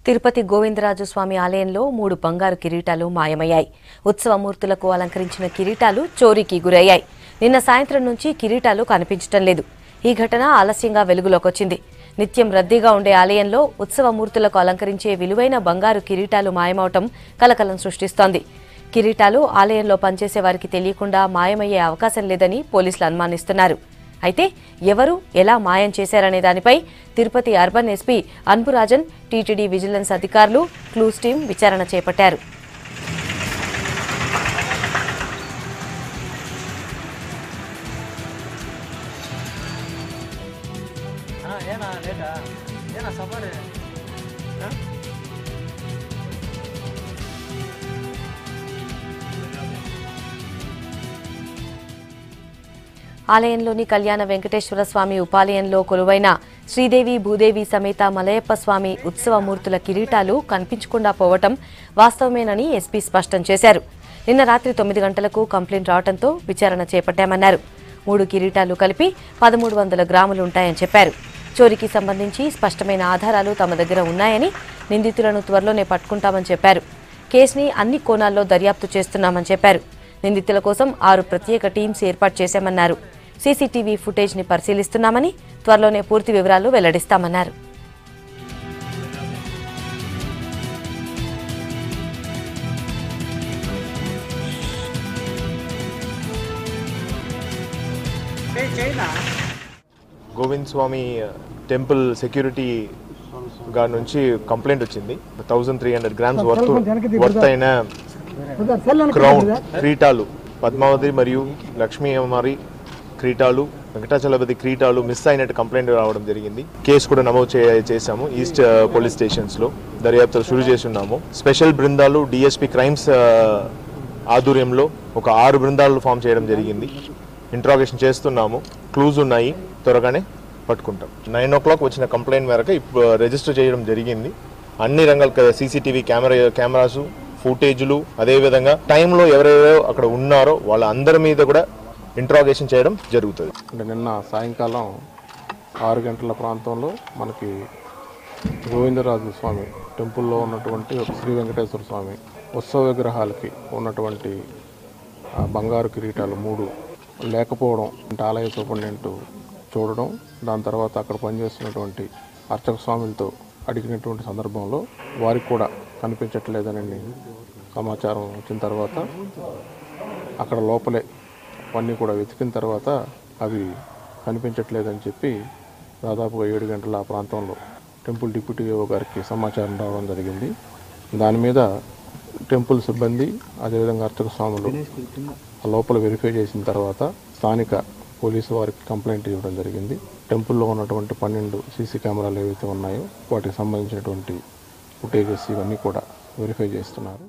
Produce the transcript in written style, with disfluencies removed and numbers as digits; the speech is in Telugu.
తిరుపతి గోవిందరాజు స్వామి ఆలయంలో 3 బంగారు కిరీటాలు మాయమయ్యాయి. ఉత్సవమూర్తులకు అలంకరించిన కిరీటాలు చోరీకి గురయ్యాయి. నిన్న సాయంత్రం నుంచి కిరీటాలు కనిపించడం లేదు. ఈ ఘటన ఆలస్యంగా వెలుగులోకొచ్చింది. నిత్యం రద్దీగా ఉండే ఆలయంలో ఉత్సవమూర్తులకు అలంకరించే విలువైన బంగారు కిరీటాలు మాయమవటం కలకలం సృష్టిస్తోంది. కిరీటాలు ఆలయంలో పనిచేసే వారికి తెలియకుండా మాయమయ్యే అవకాశం లేదని పోలీసులు అనుమానిస్తున్నారు. అయితే ఎవరు ఎలా మాయం చేశారనే దానిపై Tirupati urban SP Anburajan, TTD vigilance అధికారులు, క్లూస్ టీం విచారణ చేపట్టారు. ఆలయంలోని కళ్యాణ వెంకటేశ్వర స్వామి ఉపాలయంలో కొలువైన శ్రీదేవి భూదేవి సమేత మలయప్ప స్వామి ఉత్సవమూర్తుల కిరీటాలు కనిపించకుండా పోవటం వాస్తవమేనని ఎస్పీ స్పష్టం చేశారు. నిన్న రాత్రి 9 గంటలకు కంప్లైంట్ రావడంతో విచారణ చేపట్టామన్నారు. 3 కిరీటాలు కలిపి 1300 గ్రాములు ఉంటాయని చెప్పారు. చోరీకి సంబంధించి స్పష్టమైన ఆధారాలు తమ దగ్గర ఉన్నాయని, నిందితులను త్వరలోనే పట్టుకుంటామని చెప్పారు. కేసుని అన్ని కోణాల్లో దర్యాప్తు చేస్తున్నామని చెప్పారు. నిందితుల కోసం 6 ప్రత్యేక టీమ్స్ ఏర్పాటు చేశామన్నారు. సీసీటీవీ ఫుటేజ్ ని పరిశీలిస్తున్నామని, త్వరలోనే పూర్తి వివరాలు వెల్లడిస్తామన్నారు. గోవింద్ స్వామి టెంపుల్ సెక్యూరిటీ గార్డ్ నుంచి కంప్లైంట్ వచ్చింది. 1300 గ్రామ్స్ వర్త్ అయిన క్రౌన్ క్రీటాలు, పద్మావతి మరియు లక్ష్మీ అమ్మవారి క్రీటాలు, వెంకటాచలపతి క్రీటాలు మిస్ అయినట్టు కంప్లైంట్ రావడం జరిగింది. కేసు కూడా నమోదు చేశాము. ఈస్ట్ పోలీస్ స్టేషన్స్ లో దర్యాప్తులు షురూ చేసి ఉన్నాము. స్పెషల్ బృందాలు డిఎస్పీ క్రైమ్స్ ఆధ్వర్యంలో ఒక 6 బృందాలు ఫామ్ చేయడం జరిగింది. ఇంట్రాగేషన్ చేస్తున్నాము. క్లూజ్ ఉన్నాయి, త్వరగానే పట్టుకుంటాం. 9 o'clock వచ్చిన కంప్లైంట్ మేరకు ఇప్పుడు రిజిస్టర్ చేయడం జరిగింది. అన్ని రంగాల సీసీటీవీ కెమెరాస్, ఫుటేజ్లు, అదేవిధంగా టైంలో ఎవరెవరో అక్కడ ఉన్నారో వాళ్ళ అందరి మీద కూడా ఇంట్రాగేషన్ చేయడం జరుగుతుంది. అంటే నిన్న సాయంకాలం 6 గంటల ప్రాంతంలో మనకి గోవిందరాజు స్వామి టెంపుల్లో ఉన్నటువంటి శ్రీ వెంకటేశ్వర స్వామి ఉత్సవ విగ్రహాలకి ఉన్నటువంటి బంగారు కిరీటాలు 3 లేకపోవడం ఆలయ సూపరింటెండెంట్ చూడడం, దాని తర్వాత అక్కడ పనిచేస్తున్నటువంటి అర్చక స్వాములతో అడిగినటువంటి సందర్భంలో వారికి కూడా కనిపించట్లేదని సమాచారం వచ్చిన తర్వాత అక్కడ లోపలే అవన్నీ కూడా వెతికిన తర్వాత అవి కనిపించట్లేదని చెప్పి దాదాపుగా 7 గంటల ఆ ప్రాంతంలో టెంపుల్ డిప్యూటీ ఈఓ గారికి సమాచారం రావడం జరిగింది. దాని మీద టెంపుల్ సిబ్బంది, అదేవిధంగా అర్చక స్వాములు లోపల వెరిఫై చేసిన తర్వాత స్థానిక పోలీసు వారికి కంప్లైంట్ ఇవ్వడం జరిగింది. టెంపుల్లో ఉన్నటువంటి 12 సీసీ కెమెరాలు ఏవైతే ఉన్నాయో వాటికి సంబంధించినటువంటి ఫుటేజెస్ ఇవన్నీ కూడా వెరిఫై చేస్తున్నారు.